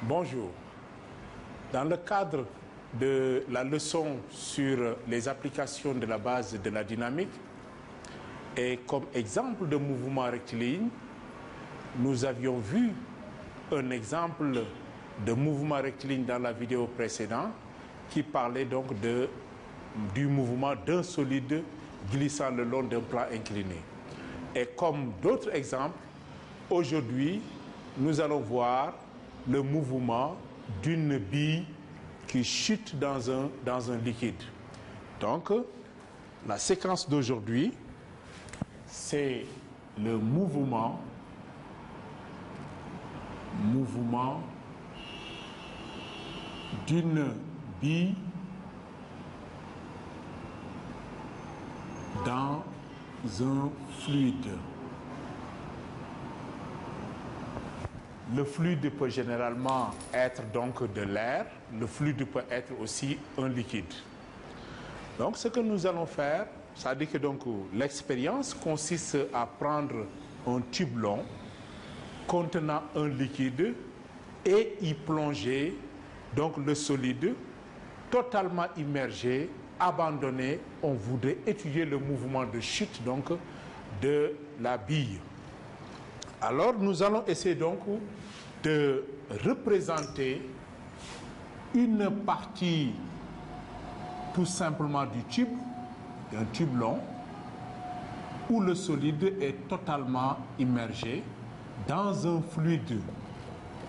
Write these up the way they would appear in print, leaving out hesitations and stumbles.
Bonjour. Dans le cadre de la leçon sur les applications de la base de la dynamique et comme exemple de mouvement rectiligne, nous avions vu un exemple de mouvement rectiligne dans la vidéo précédente qui parlait donc du mouvement d'un solide glissant le long d'un plan incliné. Et comme d'autres exemples, aujourd'hui, nous allons voir le mouvement d'une bille qui chute dans un liquide. Donc, la séquence d'aujourd'hui, c'est le mouvement d'une bille dans un fluide. Le fluide peut généralement être donc de l'air, le fluide peut être aussi un liquide. Donc ce que nous allons faire, c'est-à-dire que donc l'expérience consiste à prendre un tube long contenant un liquide et y plonger donc le solide totalement immergé, abandonné. On voudrait étudier le mouvement de chute donc de la bille. Alors nous allons essayer donc de représenter une partie tout simplement du tube, d'un tube long, où le solide est totalement immergé dans un fluide.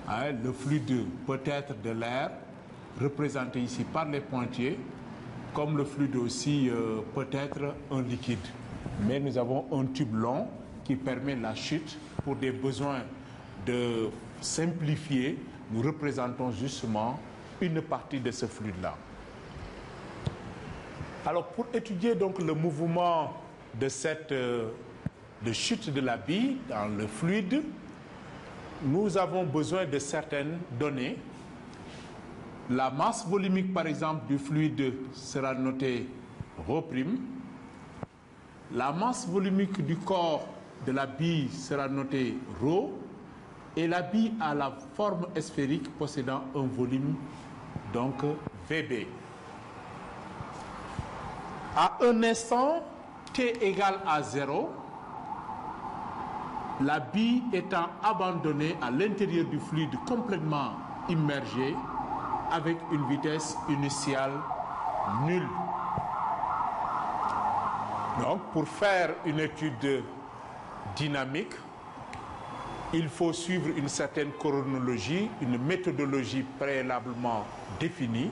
Le fluide peut être de l'air, représenté ici par les pointillés, comme le fluide aussi peut être un liquide. Mais nous avons un tube long qui permet la chute. Pour des besoins de simplifier, nous représentons justement une partie de ce fluide-là. Alors, pour étudier donc le mouvement de chute de la bille dans le fluide, nous avons besoin de certaines données. La masse volumique, par exemple, du fluide sera notée ρ'. La masse volumique du corps de la bille sera notée ρ, et la bille a la forme sphérique possédant un volume, donc Vb. À un instant t égale à 0, la bille étant abandonnée à l'intérieur du fluide complètement immergé avec une vitesse initiale nulle. Donc, pour faire une étude dynamique, il faut suivre une certaine chronologie, une méthodologie préalablement définie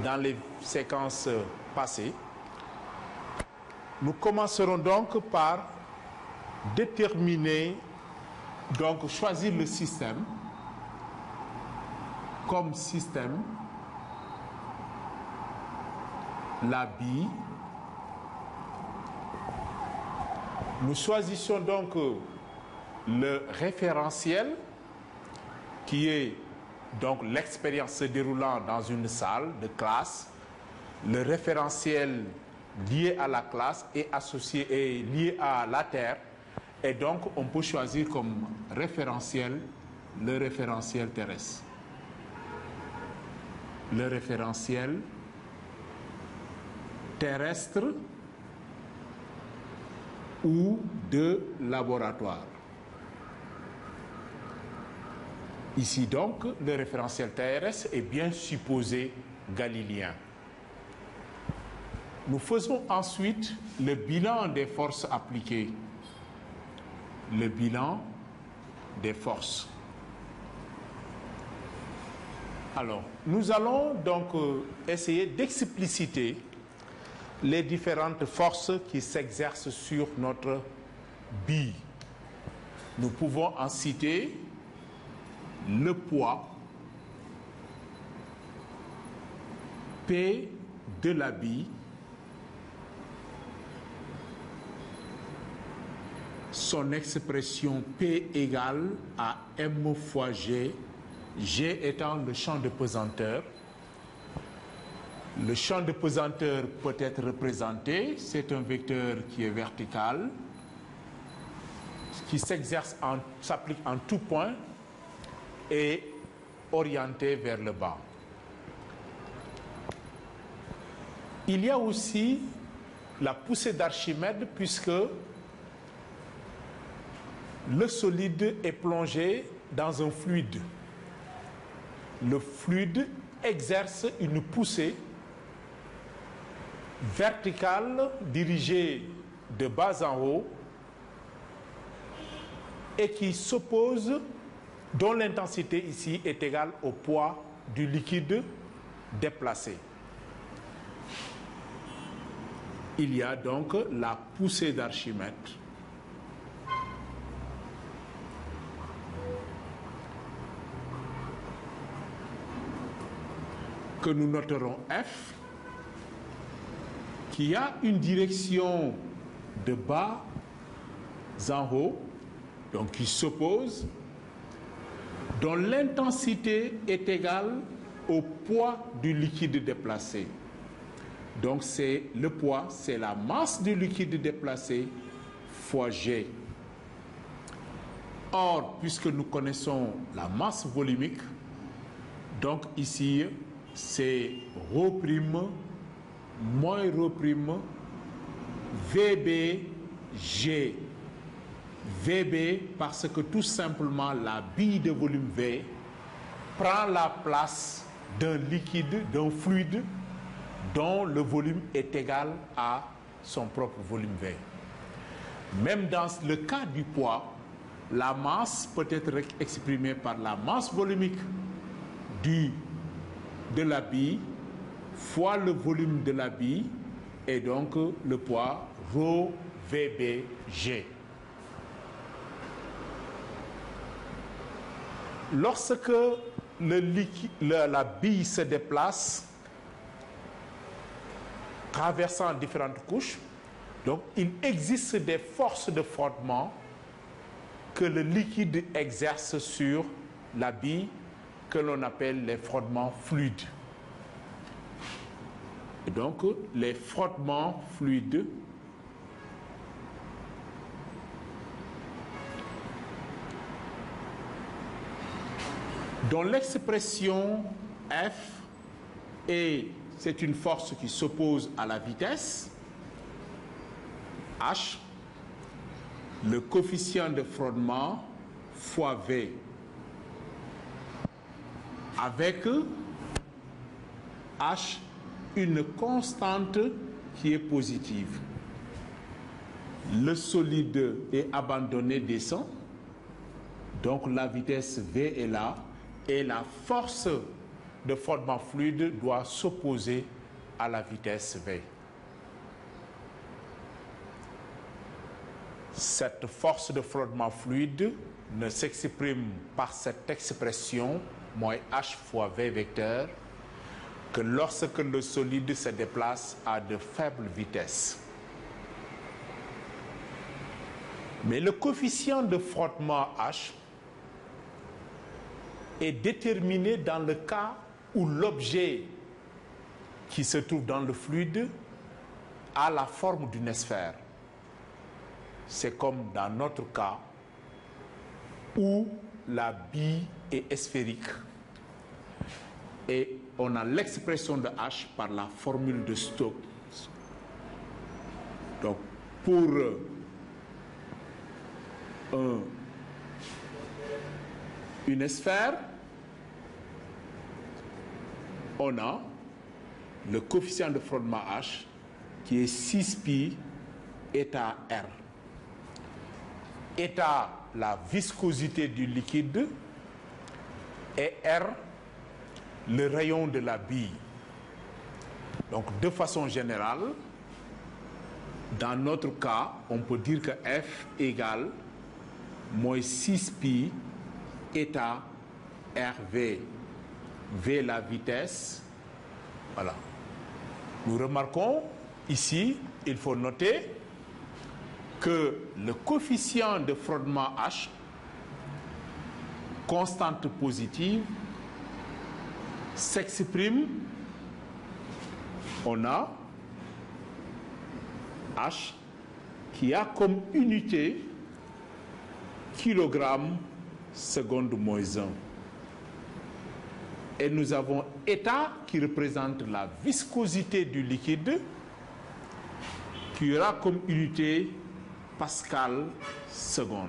dans les séquences passées. Nous commencerons donc par déterminer, donc choisir le système comme système, la bille. Nous choisissons donc le référentiel qui est donc l'expérience se déroulant dans une salle de classe. Le référentiel lié à la classe est associé et lié à la Terre. Et donc on peut choisir comme référentiel le référentiel terrestre. Le référentiel terrestre ou de laboratoire. Ici donc, le référentiel terrestre est bien supposé galiléen. Nous faisons ensuite le bilan des forces appliquées. Le bilan des forces. Alors, nous allons donc essayer d'expliciter les différentes forces qui s'exercent sur notre bille. Nous pouvons en citer le poids P de la bille, son expression P égale à M fois G, G étant le champ de pesanteur. Le champ de pesanteur peut être représenté, c'est un vecteur qui est vertical, qui s'applique en tout point, et orientée vers le bas. Il y a aussi la poussée d'Archimède puisque le solide est plongé dans un fluide. Le fluide exerce une poussée verticale dirigée de bas en haut et qui s'oppose, dont l'intensité ici est égale au poids du liquide déplacé. Il y a donc la poussée d'Archimède. Que nous noterons F, qui a une direction de bas en haut, donc qui s'oppose, dont l'intensité est égale au poids du liquide déplacé. Donc c'est le poids, c'est la masse du liquide déplacé fois G. Or, puisque nous connaissons la masse volumique, donc ici, c'est ρ' moins ρ' VBG. VB parce que tout simplement la bille de volume V prend la place d'un liquide, d'un fluide dont le volume est égal à son propre volume V. Même dans le cas du poids, la masse peut être exprimée par la masse volumique de la bille fois le volume de la bille et donc le poids ρ VBG. Lorsque la bille se déplace, traversant différentes couches, donc il existe des forces de frottement que le liquide exerce sur la bille, que l'on appelle les frottements fluides. Et donc, les frottements fluides dont l'expression F c'est une force qui s'oppose à la vitesse, H, le coefficient de frottement fois V, avec H, une constante qui est positive. Le solide est abandonné, descend, donc la vitesse V est là, et la force de frottement fluide doit s'opposer à la vitesse V. Cette force de frottement fluide ne s'exprime par cette expression, moins H fois V vecteur, que lorsque le solide se déplace à de faibles vitesses. Mais le coefficient de frottement H est déterminé dans le cas où l'objet qui se trouve dans le fluide a la forme d'une sphère. C'est comme dans notre cas où la bille est sphérique. Et on a l'expression de H par la formule de Stokes. Donc, pour une sphère, on a le coefficient de frottement H qui est 6π état R. État, la viscosité du liquide, et R, le rayon de la bille. Donc, de façon générale, dans notre cas, on peut dire que F égale moins 6π état RV. V la vitesse. Voilà. Nous remarquons ici, il faut noter que le coefficient de frottement H, constante positive, s'exprime, on a H qui a comme unité kilogramme seconde moins 1. Et nous avons eta qui représente la viscosité du liquide, qui aura comme unité Pascal seconde.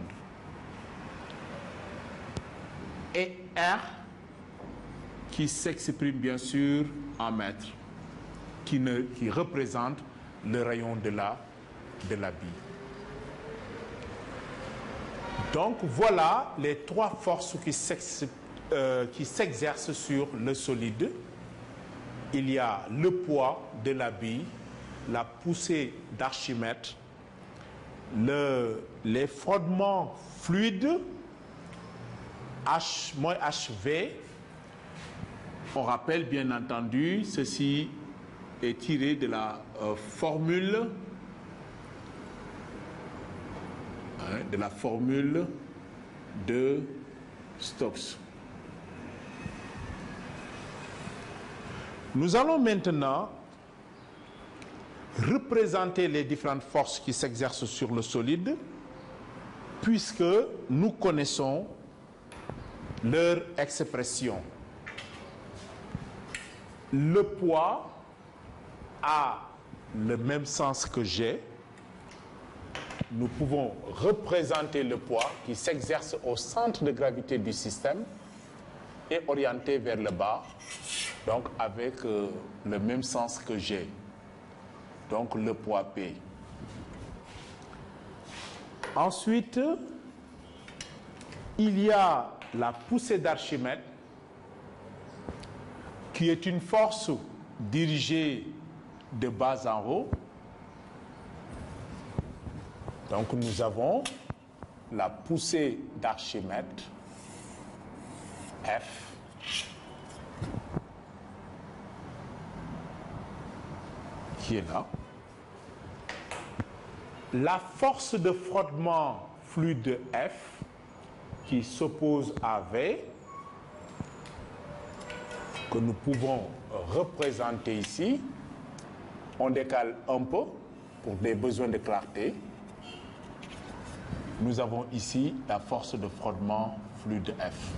Et R qui s'exprime bien sûr en mètres, qui représente le rayon de la bille. Donc voilà les trois forces qui s'exercent sur le solide. Il y a le poids de la bille, la poussée d'Archimède, les frottements fluides, H moins HV. On rappelle bien entendu, ceci est tiré de la formule de Stokes. Nous allons maintenant représenter les différentes forces qui s'exercent sur le solide, puisque nous connaissons leur expression. Le poids a le même sens que G. Nous pouvons représenter le poids qui s'exerce au centre de gravité du système et orienté vers le bas, donc avec le même sens que G. Donc le poids P. Ensuite, il y a la poussée d'Archimède, qui est une force dirigée de bas en haut. Donc nous avons la poussée d'Archimède, F, qui est là. La force de frottement fluide F, qui s'oppose à V, que nous pouvons représenter ici. On décale un peu pour des besoins de clarté. Nous avons ici la force de frottement fluide F.